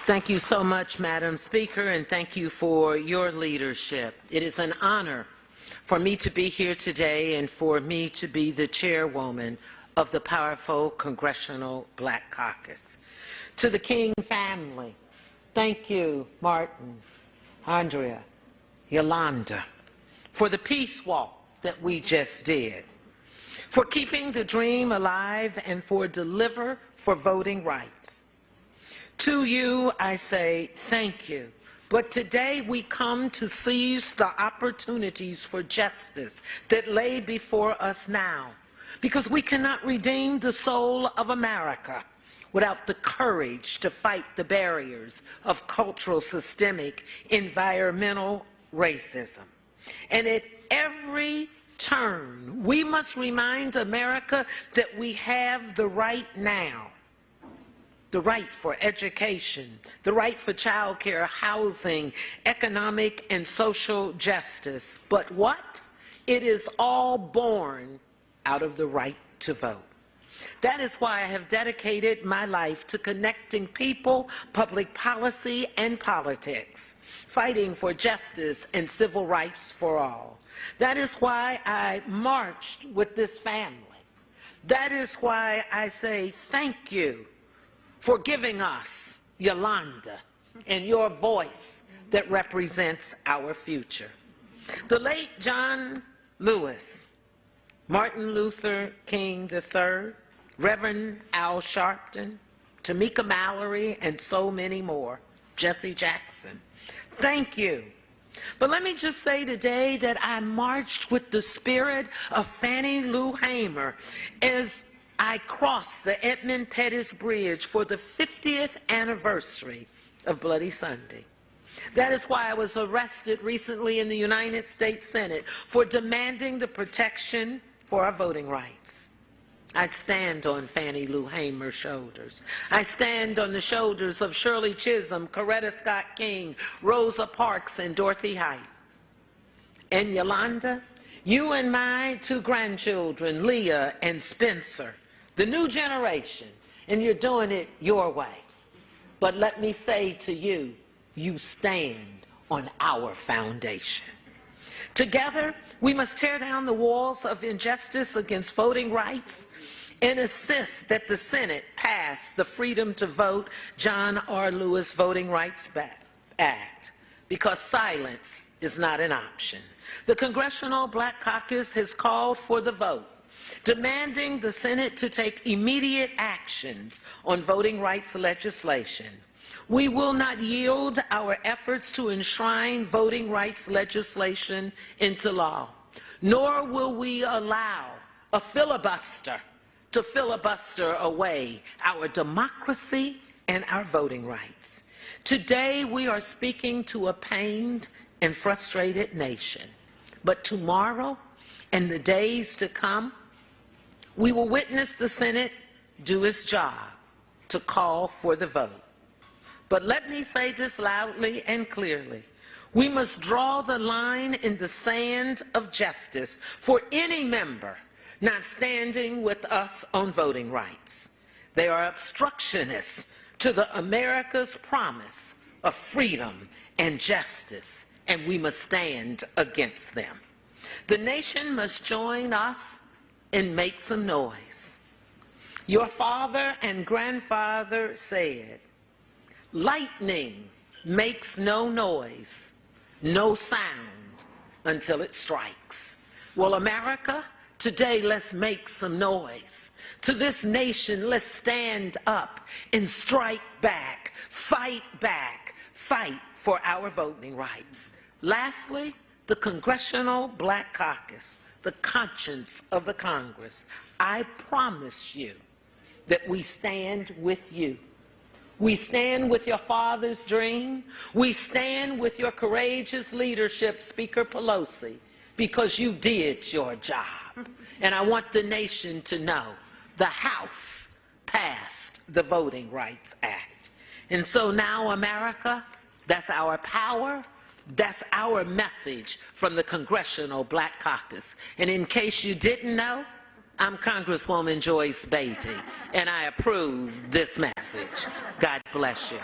Thank you so much, Madam Speaker, and thank you for your leadership. It is an honor for me to be here today and for me to be the chairwoman of the powerful Congressional Black Caucus. To the King family, thank you, Martin, Andrea, Yolanda, for the peace walk that we just did, for keeping the dream alive and for deliver for voting rights. To you, I say thank you. But today we come to seize the opportunities for justice that lay before us now, because we cannot redeem the soul of America without the courage to fight the barriers of cultural, systemic, environmental racism. And at every turn, we must remind America that we have the right now. The right for education, the right for child care, housing, economic and social justice. But what? It is all born out of the right to vote. That is why I have dedicated my life to connecting people, public policy, and politics, fighting for justice and civil rights for all. That is why I marched with this family. That is why I say thank you for giving us, Yolanda, and your voice that represents our future. The late John Lewis, Martin Luther King III, Reverend Al Sharpton, Tamika Mallory, and so many more, Jesse Jackson. Thank you. But let me just say today that I marched with the spirit of Fannie Lou Hamer as I crossed the Edmund Pettus Bridge for the 50th anniversary of Bloody Sunday. That is why I was arrested recently in the United States Senate for demanding the protection for our voting rights. I stand on Fannie Lou Hamer's shoulders. I stand on the shoulders of Shirley Chisholm, Coretta Scott King, Rosa Parks, and Dorothy Height. And Yolanda, you and my two grandchildren, Leah and Spencer, the new generation, and you're doing it your way. But let me say to you, you stand on our foundation. Together, we must tear down the walls of injustice against voting rights and insist that the Senate pass the Freedom to Vote John R. Lewis Voting Rights Act, because silence is not an option. The Congressional Black Caucus has called for the vote, demanding the Senate to take immediate actions on voting rights legislation. We will not yield our efforts to enshrine voting rights legislation into law, nor will we allow a filibuster to filibuster away our democracy and our voting rights. Today we are speaking to a pained and frustrated nation, but tomorrow and the days to come, we will witness the Senate do its job to call for the vote. But let me say this loudly and clearly. We must draw the line in the sand of justice for any member not standing with us on voting rights. They are obstructionists to the America's promise of freedom and justice, and we must stand against them. The nation must join us and make some noise. Your father and grandfather said, lightning makes no noise, no sound until it strikes. Well, America, today let's make some noise. To this nation, let's stand up and strike back, fight for our voting rights. Lastly, the Congressional Black Caucus, the conscience of the Congress. I promise you that we stand with you. We stand with your father's dream. We stand with your courageous leadership, Speaker Pelosi, because you did your job. And I want the nation to know the House passed the Voting Rights Act. And so now, America, that's our power. That's our message from the Congressional Black Caucus. And in case you didn't know, I'm Congresswoman Joyce Beatty, and I approve this message. God bless you.